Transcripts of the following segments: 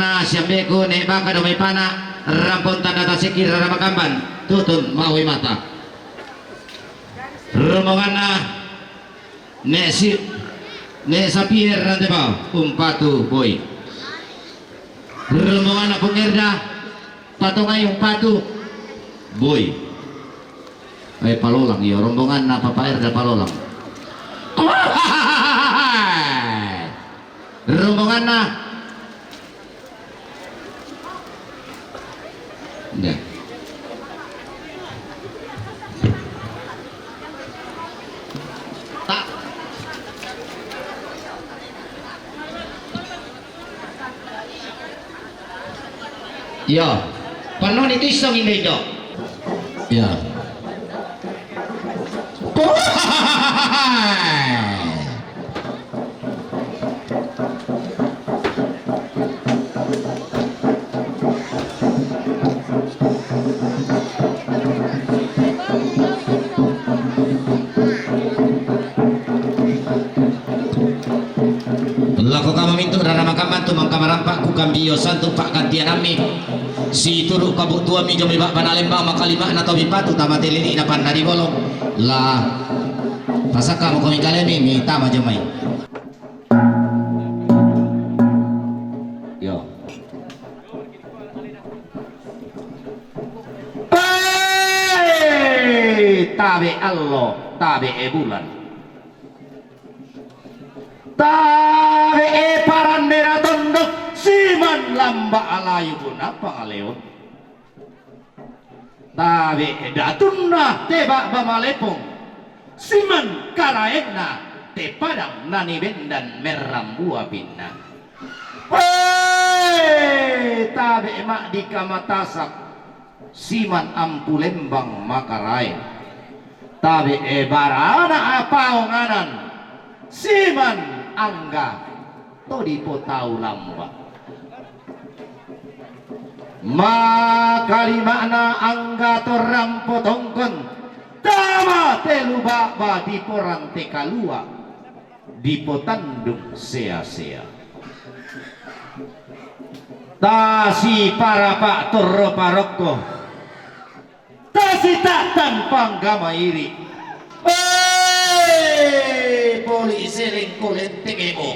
na siyambe ko ne baka do may pana rampon tanda ta sikir ramakamban tutun mawi mata rombongan na ne sapier nanti ba umpatu boy rombongan na pengerda patungay umpatu boy ay palolang iyo rombongan na papaer da palolang rombongan na enggak tak ya penuh itu iseng ini dok ya laku kami mintu rara makaman tu mangkamarampak ku kambiyo santu pak kantian ami si turu kabuk tua mi jomi bak panalembang makalimah na tobi patu tamate lili na pandari bolong lah pasaka mo kami kalemi mi tama jomay yo tabe Allah tabe bulan tabe parandera tondok siman lamba alayu guna pangaleo tabe datunna tebak bamalepong siman karaegna te padang nani bendan merambua pinna tabe mak di kamatasak siman ampu lembang makarai tabe barana apa onganan siman angga todipo tau lamba makali makna angga torampo tongkon tama telu baba dipo rante kalua dipo tandung sea-sea tasi para pak torro parokko tasi tak tanpa gama iri polisi lengko lentengemu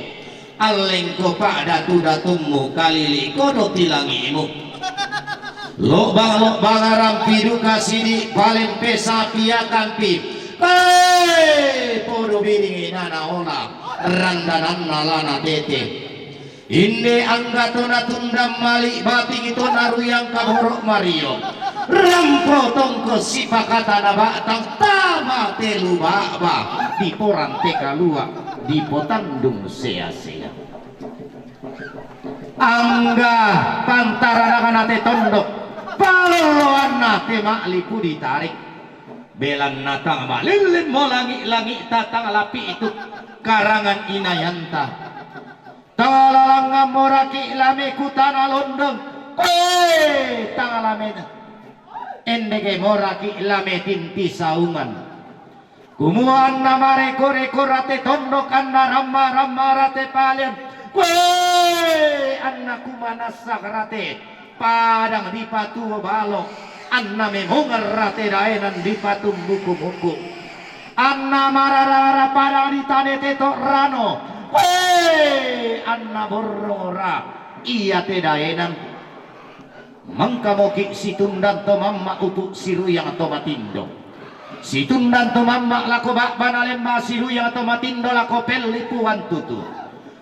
alengko pak datu-datumu kalili kodok tilangimu lok bang arampi duka sini paling pesa piakan pi podo biringi nana ola randanan nalana tete inde anggatona tundam mali bating itu naru yang kaborok Mario rampo tongko sipakata na batang tama telu baba di porang teka lua di potandung sea-sea angga pantara nakanate tondok paloloan nate maklipu ditarik belan natang malilin mo langi-langi tatang lapi itu karangan inayanta talalang moraki lame kutana londong tangalame endege moraki lame tinti saungan kumuan nama reko-reko rate tondok anna ramma rate palian anna kumanasak rate padang di patu balok anna memongar rate daenan di patu buku-buku anna marara padang di tane tetok rano anna borora iya te daenan mangkamoki situndan to mamma upuk siruyang atau matindo situndan to mamma lako bak banalemba siruyang atau matindo lako pelipuan tutu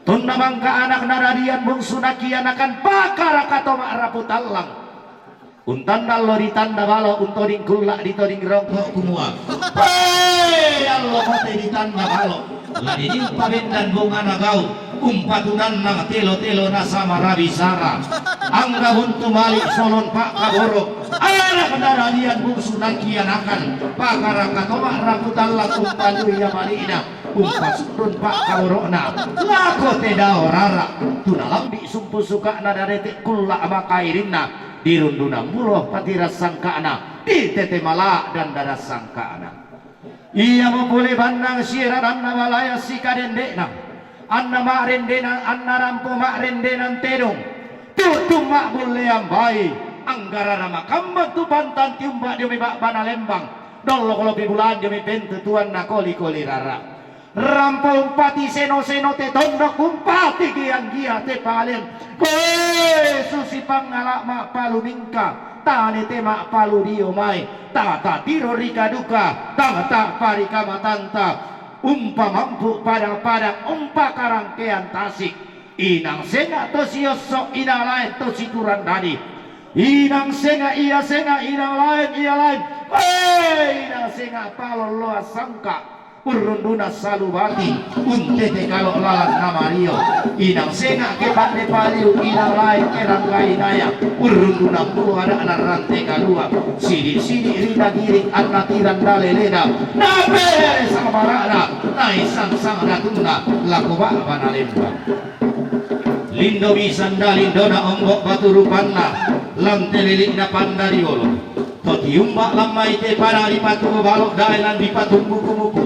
tunda mangka anak naradian bungsu nakian akan pakar kato raputallang untan dallo ditanda balo untoring kulak ditoring rongkok kumua allo kote ditanda balo ladi jumpa bendan bunga nagau umpatunan nang telo-telo nasama rabisara angga huntu malik solon pak kaboro anak naradian bungsu nakian akan pakar kato raputallang umpatu ya malina umpas turun pak kaurona lako tedao rara tunalang di sumpu suka nada detik kulla makairinna dirunduna muloh patira sangkana di tete mala dan dada sangkana iya mau boleh bandang siaran anna walaya sika dendekna anna mak rendena anna rampo mak rendenan tedong tutuma boleh ambai anggara nama kambang tu pantan tiumba dia mebak bana lembang dolo kalau bulan dia mebentu tuan nakoli koli rara rampau umpati seno te tondok umpati giang gia te palen susi pangalak mak palu mingka tane te mak palu dio mai ta tiro rika duka ta parika matanta umpa mampu padang umpa karangkean tasik inang senga to siosok inang lain to situran tadi inang senga iya senga inang lain iya lain inang senga palon loa sangka urunduna salubati untete kalau lalat nama rio inang senga ke pande paliu inang lain ke rangkai naya urunduna puluh ada anak rantai kalua sidi rina giring anatiran dalelena nabe sama marana naisang sang datuna laku bana lembang lindo bisanda lindona ombok batu rupanna lam telilik na pandariolo toti umbak lamai te para lipatu balok dailan lipatu buku-buku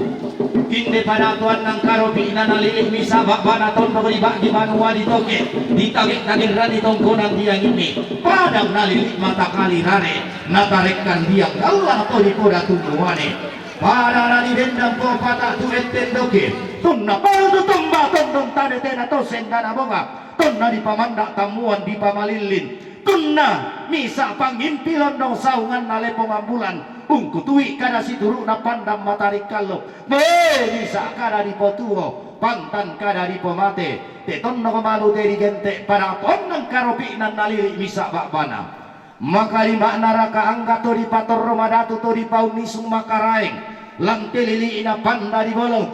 kinde pada tuan nang karopi ina nalilik misa bak bana ton beribak di banua di toke di tagik tagik rani tongkonan tiang ini padang nalilik mata kali rare natarekkan diang Allah to di poda tungguane pada rani dendam ko patah tu enten doke tunna paldu tumba tondong tane tena to sendana bonga tunna di pamandak tamuan di pamalilin tunna misa pangimpi londong saungan nale pengambulan ungku tuwi kada situru na pandam matarik kalo bisa kada di potuo pantan kada di pomate te tonno kemalu teri gente para tonang karopi nan nalili misa bakbana maka lima naraka angga to di pator romadatu to di paunisung makaraeng lantai lili ina panda di bolong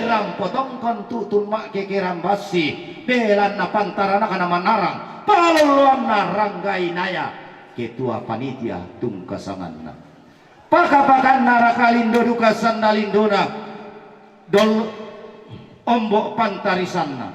rampotong kon tutun mak kekeran basi belan na pantarana kana manarang paluluan na ranggai naya ketua panitia tungkasanganna pakapakan naraka lindo duka sandalindona dol ombok pantarisanna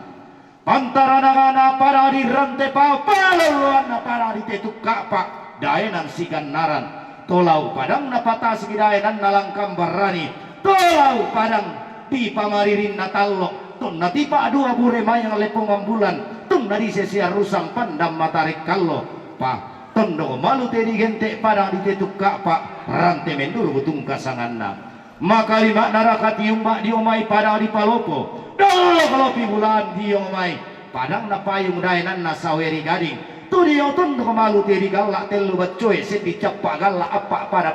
pantarana para di rantai pau paluluan na para di tetuk kapak daenan sikan naran tolau padang napata sigidaenan nalang kambarani tolau padang di pamaririn natallok tun natipa dua bure mayang lepong ambulan tun nadi sesia rusang pandam matarik kallo pa tondo malu teri gente padang di tetuk pak rante mendur butung kasanganna maka lima naraka tiumbak diomai padang di palopo dolo kalopi bulan diomai padang napayung daenan nasaweri gading tudio tondo malu teri galak telu bacoy seti capak galak apa pada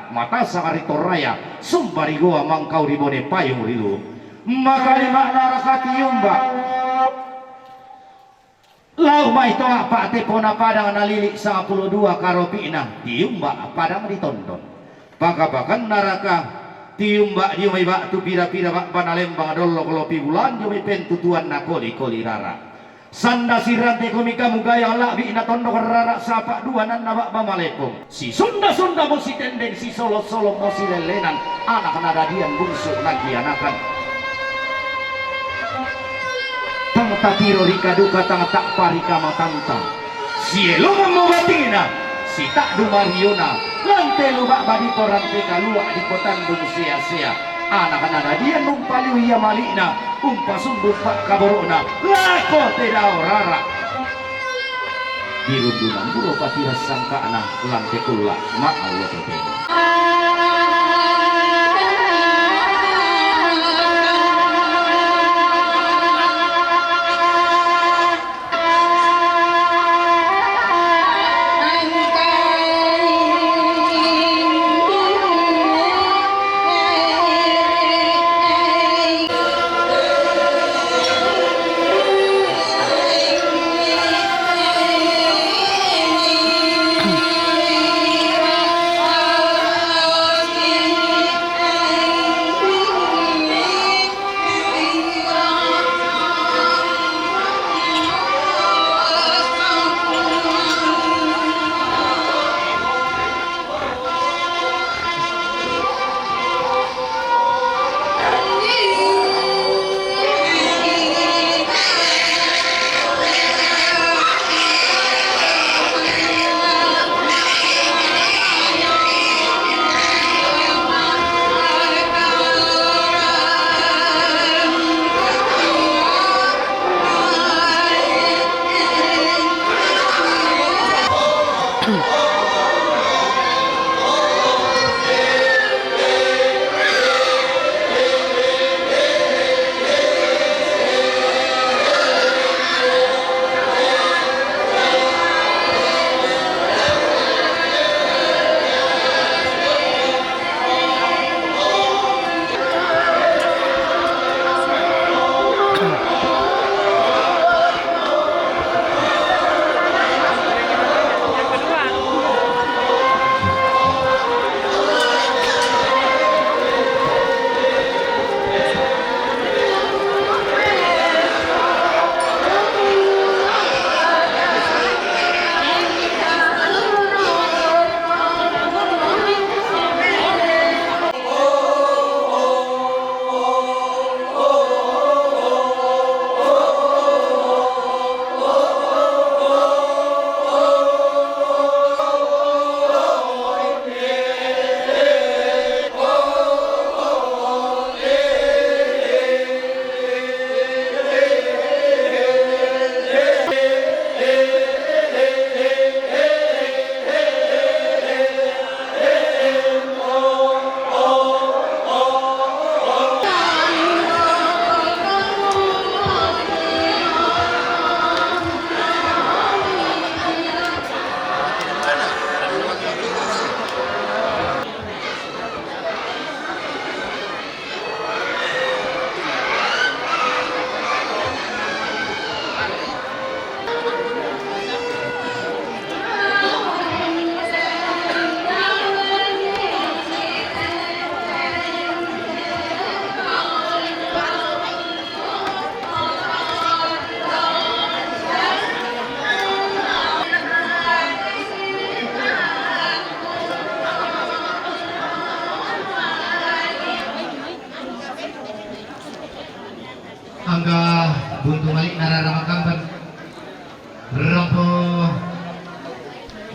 mata sakari toraya sumpari goa mangkau ribone payung rilu maka lima naraka tiumbak lau mai toa pak tepona padang nalilik 12 karopina tiumbak padang ditondon baka-bakan naraka tiumbak diumai bak tu pira-pira bak panalembang dolo kolopi bulan diumai pentutuan nakoli koli rara sanda sirante komika mugaya lak ina tondo rara sapa dua nan nabak bamalepong si sunda mo si tendeng si solo mo si lelenan anak nadadian bungsu lagi anakan tang tatiro rika duka tang tak parika matanta sielo mamobatina si tak dumariona lante lubak badi porante kalua di potandung sia-sia anak-anak dia numpaliu ia malina umpa sundut pak kaborona lako tidak rara dirundunan buro patira sangka anak lante kula mak Allah teteh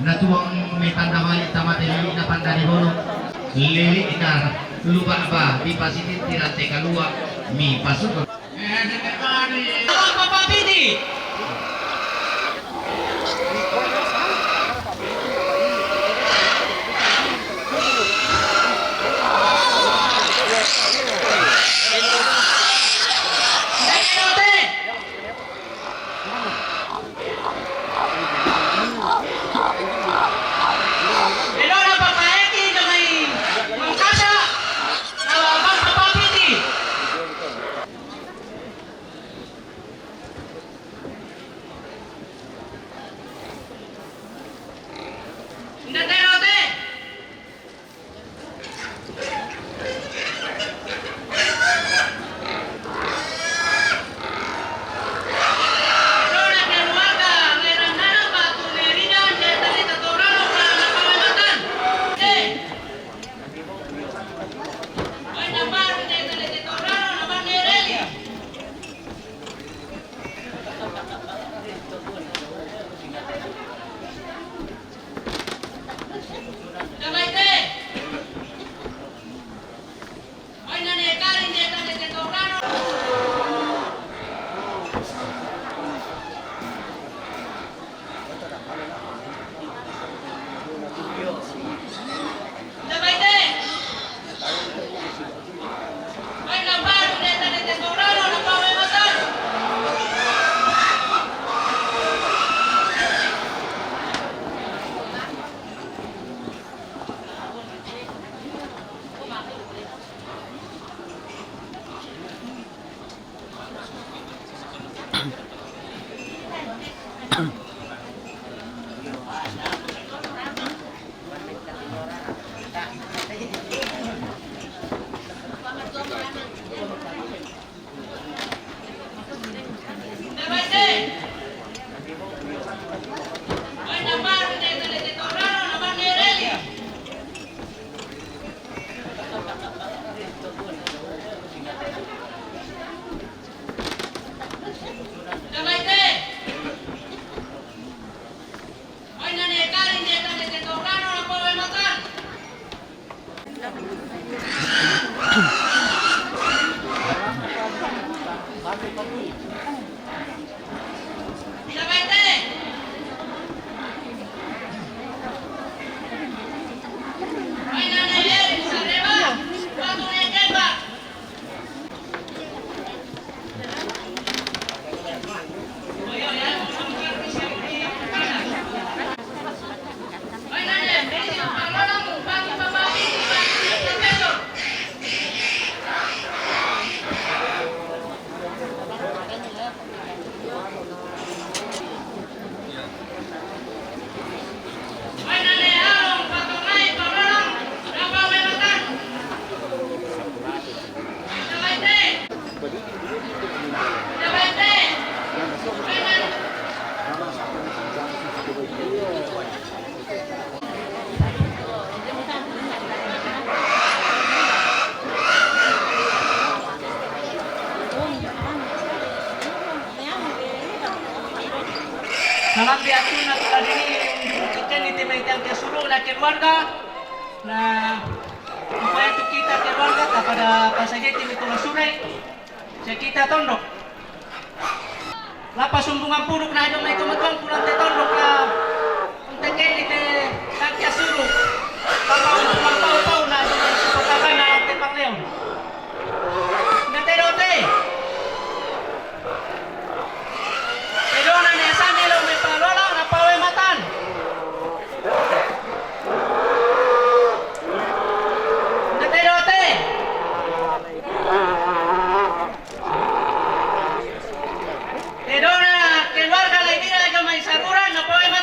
natuang may tandamali tamatay na pandani bono lili inar lupa ba di pasitin tirante kalua mi pasuk Papa Pidi. Nalambi ato na tadi ikan ni timaitang kesulo na keluarga na upaya tu kita keluarga kepada pasajeti itu masurai saya kita tondok lapas sumbungan puruk na hidung na itumatwang pulang te tondok na untuk kini te kaki asuro papa umang pau-pau na hidung na isupotakan na te pangleon nete-rote pero na niyasan nila may palola na pawematan nete-rote pero na keluarga lagi na may saruran na pawematan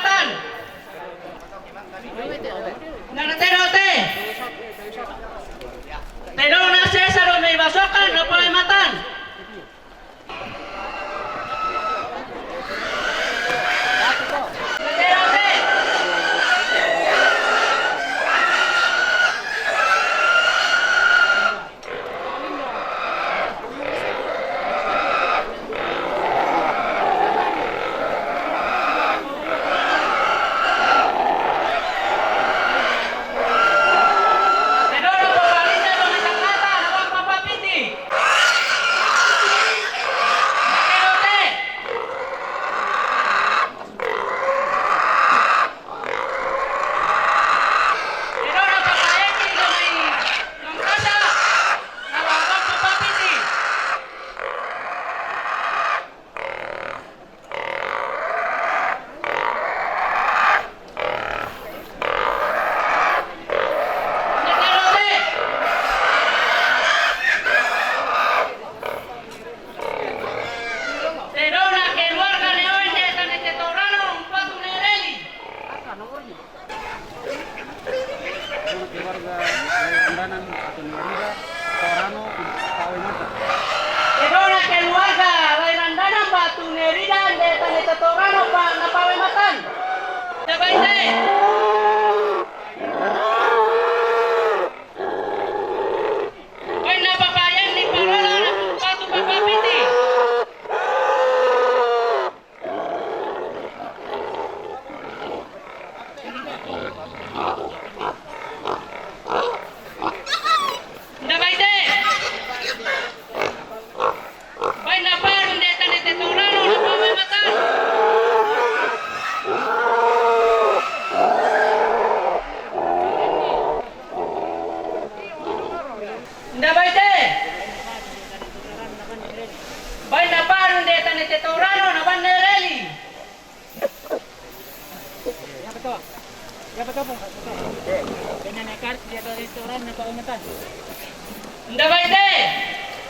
Nda baite.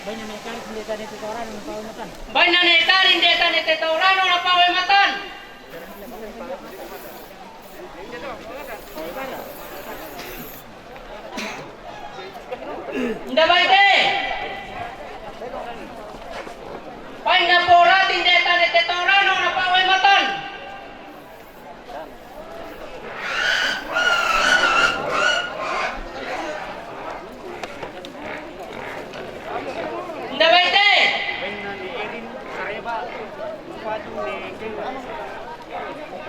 Baina nekarin deta nete taurano na pawematan. Nda baite. Baina poratin deta nete taurano na pawematan. Nda baite.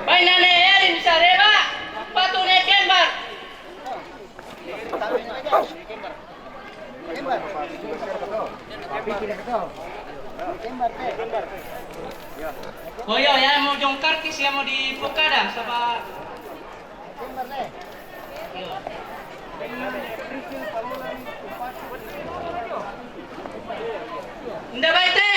Baina ne erin sareba patu ne kembar. Koyo ya mau jongkar kis ya mau dibuka dah sama. Nda baite.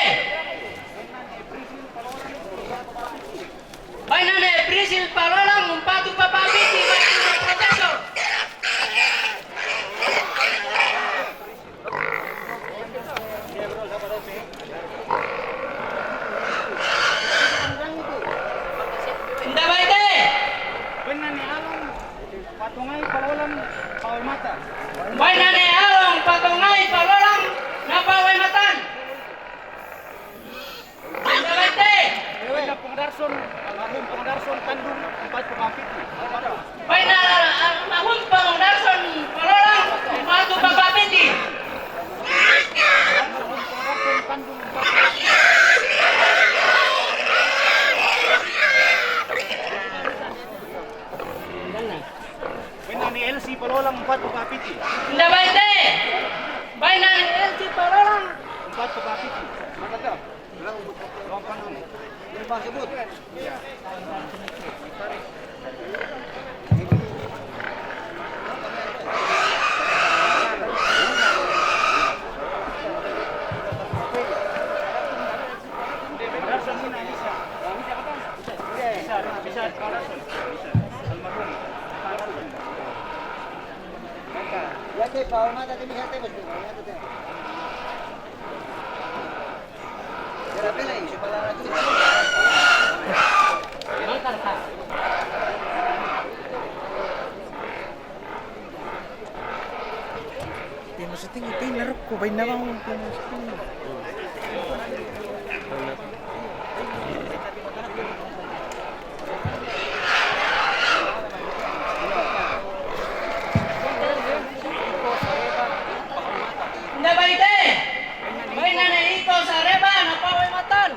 Baina ne prisil palolang umpatu papapiti baina profesor. Nda baite. Baina ne along patungai palolang na pawematan. Nda baite. Baina mahun pangdarson palolang umpatu papapiti. Nda baite. Baina ne LC palolang Nda baite. Baina ne iko sareba na pawematan.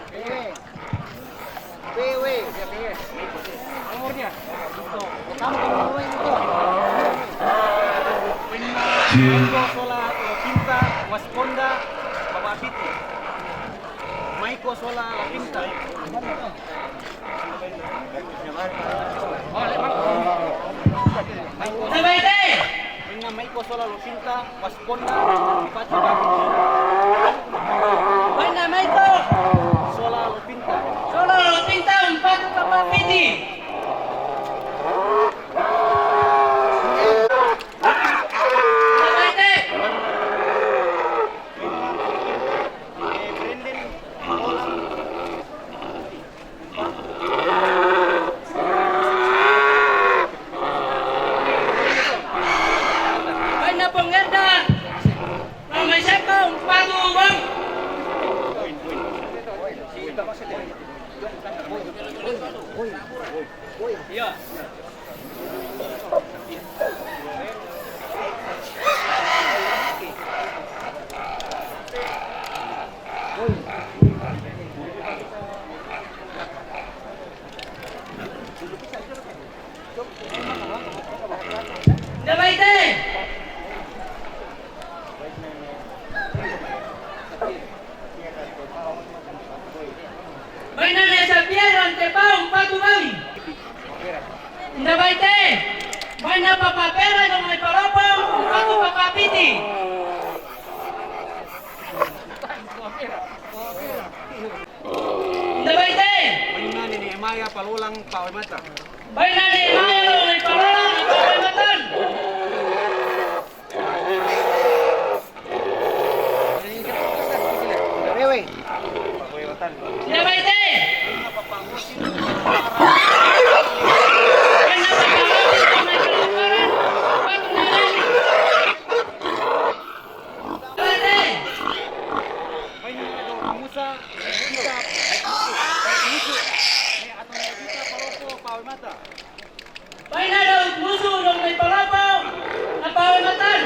Maiko sola la pinta. Nda baite. Venga Maiko sola lo pinta, wasponda, pacu Baina maito. sola lo pinta. Solo lo pinta umpatu papapiti. Nda baite. Brenden Baina penggerdan. Ramai siapa umpatu bang. Iya. Nda baite. Baina ne sapieran te pau umpatu bang. Nda baite. Baina papapera no mai palopo umpatu papapiti. Nda baite. Baina ni Emaya palulang pawemata. Baina ne mayo Tidak baik deh. Baik na daw musuh dong may palapaw na pawimatan.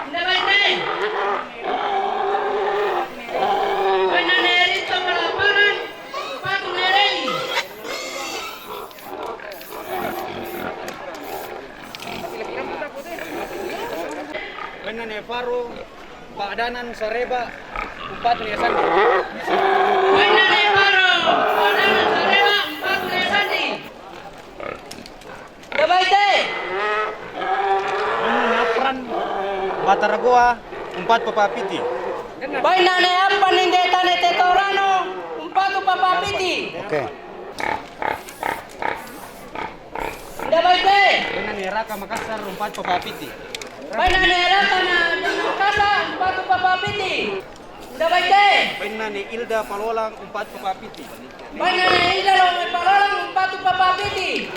Hindi baik deh. Baik na nerito malaparan patung nerei. Benan Faro, Padanan Sareba, Empat Niasan. Baik na neparo padanan sarema patung nesandi. Hindi baik deh. Benan Napran, Bataragoa, Empat Papapiti. Baik na neapan hindi tane tetorano umpatu papapiti. Oke. Hindi baik deh. Benan Raka Makassar, Empat Papapiti. Baik na nerata na kasa umpatu papapiti. Hindi baik deh. Benan Ilda Palolang, Empat Papapiti. Baik na neilalo may palalang umpatu papapiti.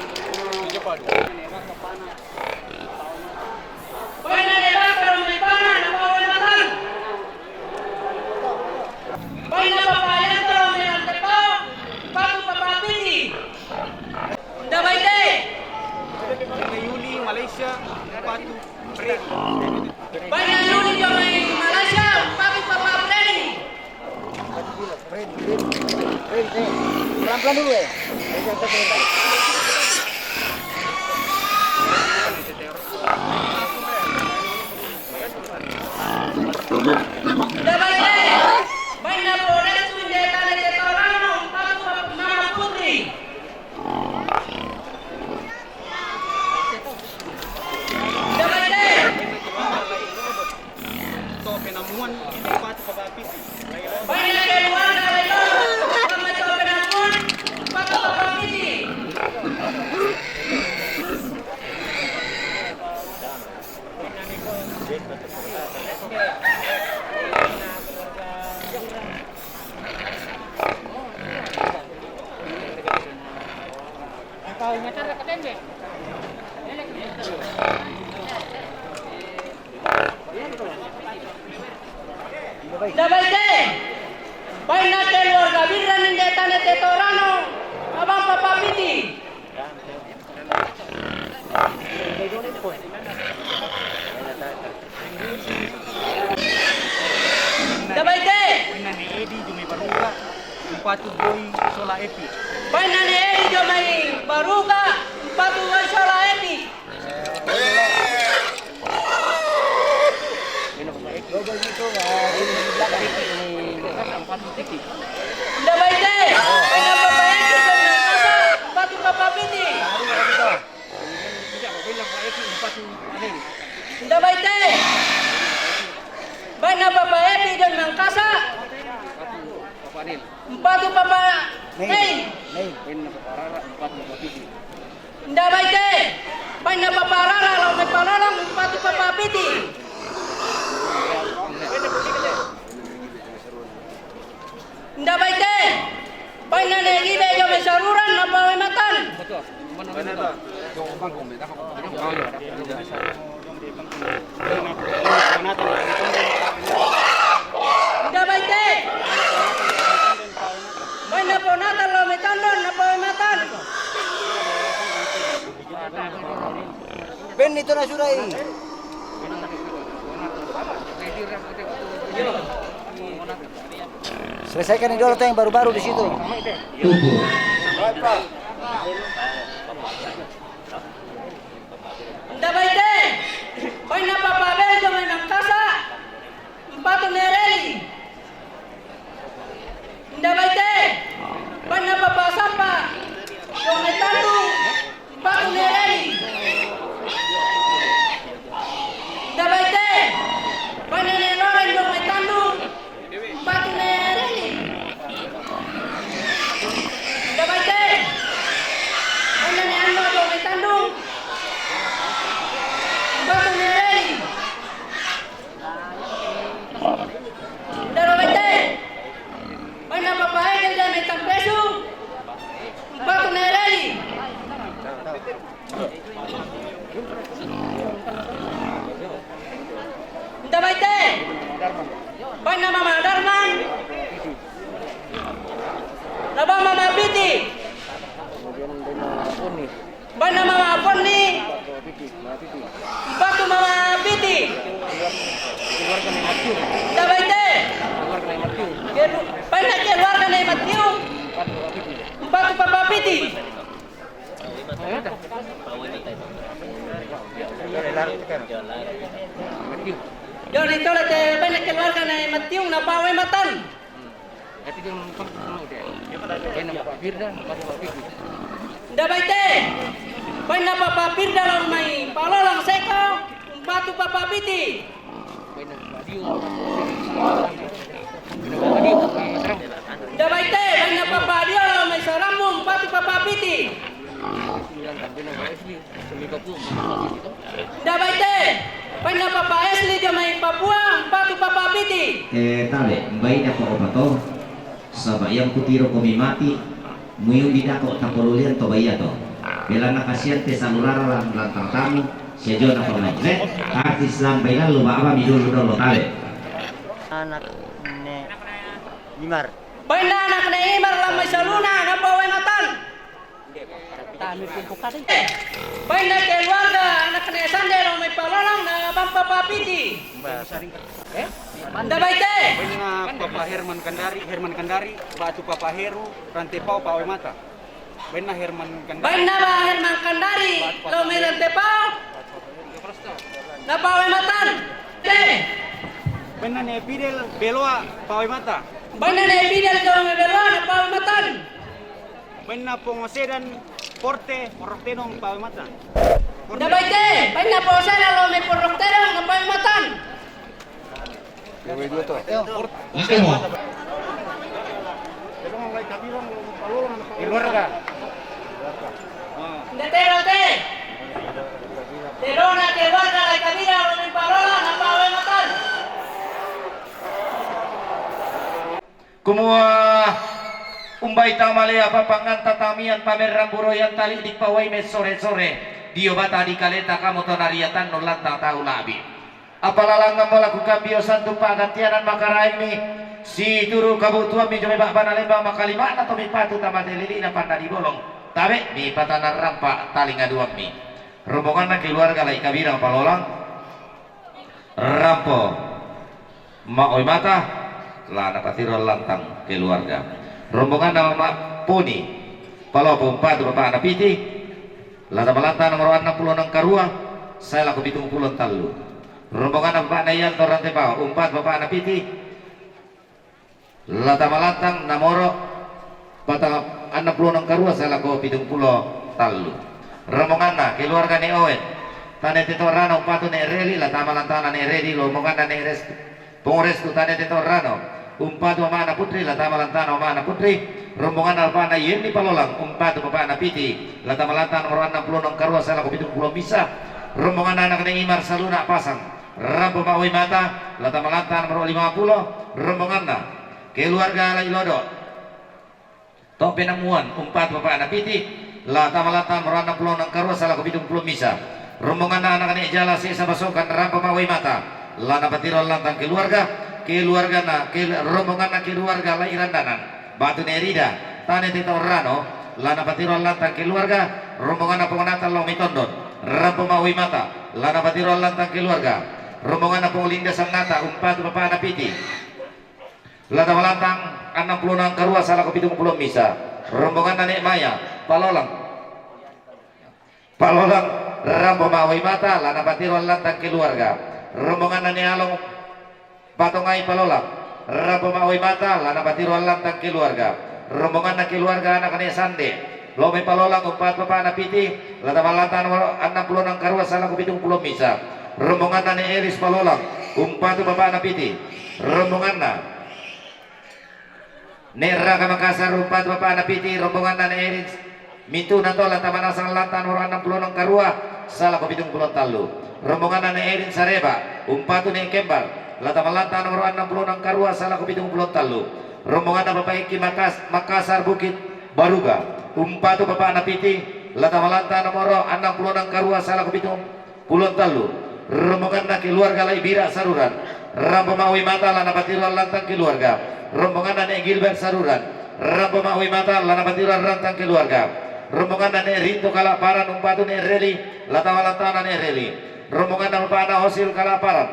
Baik na nebakaro may pana na pawimatan. Baik na papayan ko may antepao umpatu papapiti. Hindi baik deh. Benan Yuli Malaysia, Empat Fred. Baik na yun yung may Malaysia umpatu papapiti. Pelan-pelan dulu ya. Hindi baik deh. Baik na Polres hindi tane tetorano umpatu papapiti. Hindi baik deh. Ito, Penamuan, Empat Papapiti. Baik na keluar dari lo sama penakun umpatu papapiti. Tidak baik deh. Baik na keluarga biran hindi tane tetorano abang papapiti. Tidak baik deh. Benan Edi Jumi Baruga, Empat Boy Sola Epi. Baik na eri jo may baruga umpatu sola epi. Tidak baik deh. Baik na papayan ko may kasa umpatu papapiti. Tidak baik deh. Baik na papayan don ng kasa umpatu papa hey. Tidak baik deh. Baik na paparara law may palalang umpatu papapiti. Tidak baik deh. Baik na negibe jo may saruran na pawimatan. Tidak baik deh. Baik na ponatan law may tandon na pawimatan. Ben itu na sudah ini. Selesaikan dulu yang baru-baru di situ. Tubuh. Tidak baik deh. Baik na papabel jo may nangkasa umpatu nereli. Tidak baik deh. Baik na papasapa jo may tandu umpatu nereli. Tidak baik deh. Baik na neloren jo may tandu umpatu nereli. Tidak baik deh. Baik na neano jo may tandu umpatu nereli. Naba mama piti. Bana mama poni. Batu mama piti. Dabaite. Bana keluarga na Matiu. Batu papa piti. Yon ito lang bana keluarga na Matiu na paway matan. Dabaite. Bana papa pirda lang may palolang seko. Batu papa piti. Dabaite, bana papa dia lang may saramong batu papa piti. Dabaite, bana papa esli dia may Papua batu papa piti. Tale, baik ako obato. Sa bayang kutiro kumimati, muyong didako tapululian to bayato. Bila nakasiyente sa lulara lang lantang tamu, siya jo na pernah. Artis lang baylan lumaaba midul dolo tale. Anak ne Imar. Bana anak na Imar lang may saluna na paway matan. Bana keluarga anak na Sande lang may palolang na papa piti. Dabaite. Banya Papa Herman Kandari, Batu Papa Heru, Rantepau Pawai Mata. Banya Herman Kandari. Bana ba Herman Kandari, lo may rantepao. Na paway matan. Banya ne Fidel Beloa Pawai Mata. Bana na ipidal ko may belo na paway matan. Banya Pongosedan Porte Ortenong Pawai Mata. Dabaite. Bana po sana lo may porroktero na paway matan. Keluarga. Netero te. Terona keluarga la kabila lo may parola na paway matan. Kumua umbay tamalea papangan tatamian pamerang buroyan tali di pawai mes sore-sore dio bata di kaleta kamu tonariatan nolanta tahu labi apalalang melakukan biosan tumpah gantianan makarain mi si turu kabutuan mi jome bak banalemba makalima atau mi patu tamateli na panda di bolong tabe di patanan rampak tali ngaduang mi rombongan keluarga lai kabira palolang rampo maoi mata lana patiro lantang keluarga rombongan nama Mak Poni palo pompa tu bapak anak piti lata malanta nomor 60 nang karua saya laku pitung pulon talu rombongan bapak nayan torante pao umpat bapak anak piti lata malantang namoro patang 60 nang karua saya laku pitung pulo talu rombongan na keluarga ne Owen tane tetorano patu ne reli lata malantana ne redi rombongan ne res pengores tu tane tetorano umpat mama anak putri lata malantana mama anak putri rombongan alpana yeni palolang umpat bapak anak piti lata malantana nomor 60 nang karua saya laku pitung pulo bisa rombongan anak ne Imar saluna pasang rampo maui mata lata malantana nomor 50 rombongan na keluarga lai lodo tope namuan umpat bapak anak piti lata malantana nomor 60 nang karua saya laku pitung pulo bisa rombongan anak ne jala sisa basokan rampo maui mata lana patiro lantang keluarga na rombongan na keluarga la irandanan batu nerida tane tito rano lana patiro lantang keluarga rombongan na pengonatan lo mitondon rampo maui mata lana patiro lantang keluarga rombongan na pengolinda sangnata umpat bapak anak piti lana malantang 60 nang karua salah kepitung puluh misa rombongan na nek maya palolang rampo maui mata lana patiro lantang keluarga rombongan na nealong patongai palolang rampo maui mata lana patiro lantang keluarga rombongan na keluarga anak ne Sande lome palolang umpat bapak anak piti lata malanta nomor 60 nang karua salah kupitung puluh misa rombongan na ne Eris palolang umpat bapak anak piti rombongan na ne Raka Makassar umpat bapak anak piti rombongan na ne Eris mintu na to lata manasang lanta nomor 60 nang karua salah kupitung puluh talu rombongan na ne Erin Sareba umpat ne Kembar lata malanta nomor 60 nang karua salah kupitung puluh talu rombongan na bapak Eki Makassar Bukit Baruga umpatu bapak anak piti lata malanta nomor 60 nang karua salah kupitung puluh talu rombongan na keluarga lai Bira Saruran rampo maui mata lana patiro lantang keluarga rombongan na ne Gilbert Saruran Rampo Maui Mata lana batiran rantang keluarga. Rombongan na Rinto Kalaparan umpatu ne Reli latama lantana ne Reli. Rombongan na Pana Hosil Kalaparan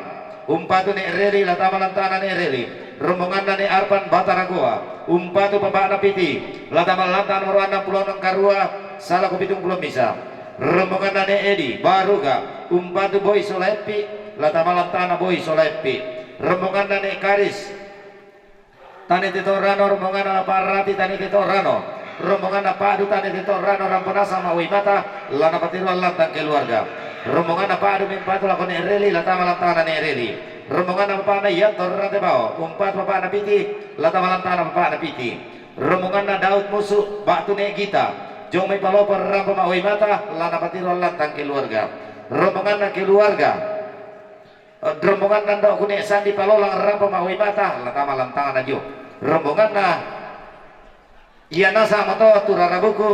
umpatu ne Reli latama lantana ne Reli. Rombongan na ne Arpan Bataragoa umpatu Pabana Piti latama lantana Morwana Pulau Karua salah kupitung belum bisa. Rombongan na ne Edi Baruga umpatu Boy Solepi latama lantana Boy Solepi. Rombongan na ne Karis Tani Tito Rano rombongan na Parati Tani Tito Rano rombongan na Padu Tani Tito Rano Rampona sama Wimata lana patiruan lantang keluarga. Rombongan na Padu Mimpatu lakon Ereli latama lantana ne Ereli. Rombongan na Papa na Yantor Ratebao umpat Papa na Piti latama lantana Papa na Piti. Rombongan na Daud Musu Batu ne Gita Jong may palopor Rampoma Wimata lana patiruan lantang keluarga. Rombongan na keluarga rombongan nanda kune Sandi Palolang Rampoma Wimata latama lantana na Jo. Rombongan na Iana sama to turarabuku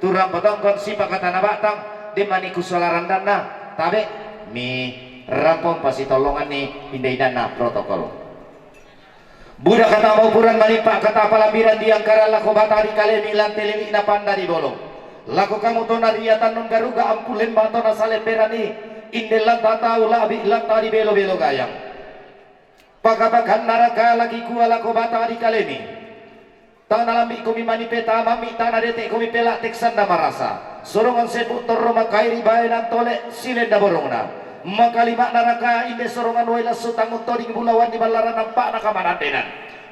turang potongkon sipakata na batang di maniku solaran dana tabe mi rampong pasitolongan ni hindai dana protokol budak kata maupuran malipak kata palambiran di angkara lako batari kalemi lantelili na panda di bolong lako kamu to nariatan non garuga ampulen bato na salemberani indelan tata ula abi ilang tadi belo belo gayang pagabagan naraka lagi kuala ko batari kalemi tanah lambi kumi manipeta mami tanah detek kumi pelak teksan na marasa sorongan sebut toroma kairi bayan tole silen da borongna makalima naraka inde sorongan waila sutang utoding bulawan di balaran nampak na kamanadenan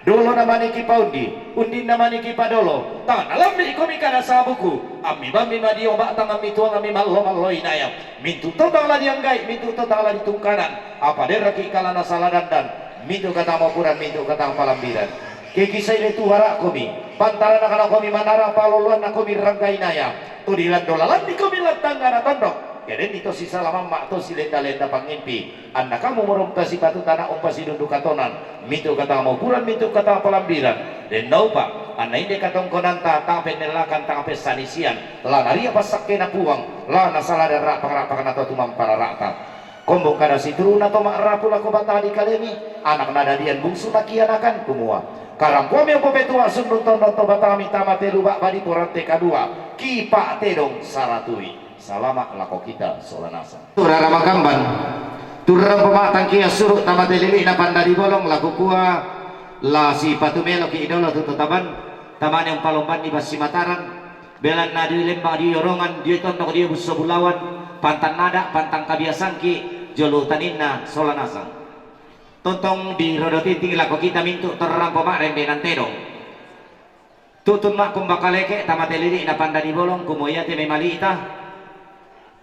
dolo na maniki paundi undi na maniki padolo tanah lambi kumi kana sabuku ami bami madio batang ami tuang ami mallo mallo inayam mintu totang la dianggai mintu totang la ditungkanan apa deraki kalana saladandan mintu kata mapuran mintu kata palambiran kikisay itu hara komi pantaran na komi manara paluluan na komi ranggai naya tudilan dolalan di komi latangga na tondok keden ito si salamama to si lenda-lenda pangimpi anda kamu merumpa si batu tanah umpa si duduk katonan mintu kata maupuran mintu kata palambiran dan naupa anda inde katong konanta tape nelakan tape sanisian lanaria pasakke na puang lana salada rapak-rapak na to tumam para rata kombong kada si turuna to makrapu lako batadi kalemi anak nadadian bungsu nakianakan kumua karampuam yang pepetua sundung tondo batami tamate lubak badi porante kadua kipa tedong saratui salama lako kita solanasa turara makamban turara pematang kia surut tamate lili na pandari bolong laku kua la si patumelo ki idolo tututaban taman yang palomban di basi mataran belan nadi lembang di yorongan dia tondok dia buso bulawan pantan nada pantang kabiasan ki jolo taninna solanasa tontong di rodo tinting lako kita mintu terang pemak rembenan tedong tutun mak kumbakaleke tamateliri na panda di bolong kumoya te memali ita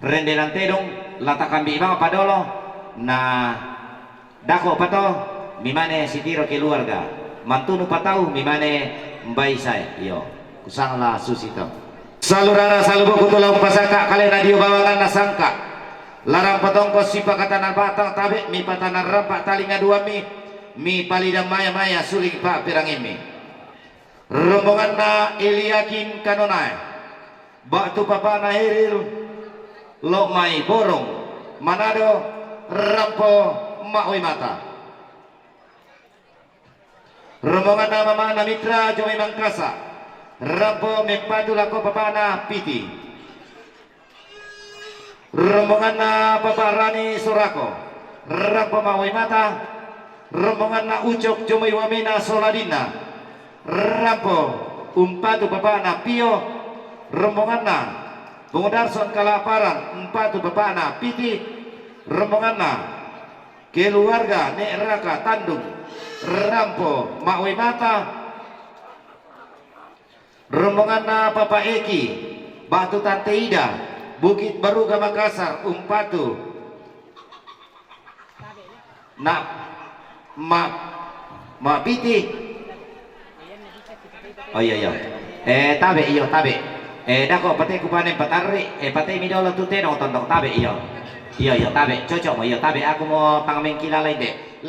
rendenan tedong latakan bi ibang padolo na dako pato mimane sitiro keluarga mantunu patau mimane mbai say iyo kusang la susito salurara salubo kutulang pasaka kalena dio bawangan nasangka larang patongko si pakatanan batang tabe mi patanan rampak talinga dua mi palidam maya maya suling pak pirang ini rombongan na Eliakin kanonai batu papa na heril lo mai borong Manado rampo makoi mata rombongan na mama na mitra jomi mangkasa rampo mempadu lako papa na piti rombongan na Papa Rani Sorako rampo mawai mata rombongan na Ucok Jomai Wamena Soladina rampo umpatu Papa na Pio rombongan na Bungudarson Kalaparan umpatu Papa na Piti rombongan na keluarga Nek Raka Tandung rampo mawai mata rombongan na Papa Eki Batu Tante Ida Bukit Baruga Makassar umpatu na ma piti oh iya tabe iyo tabe dako pate kupanen patari pate midolo tute no tondok tabe iyo tabe cocok mo iyo tabe aku mau pangamen kilala ide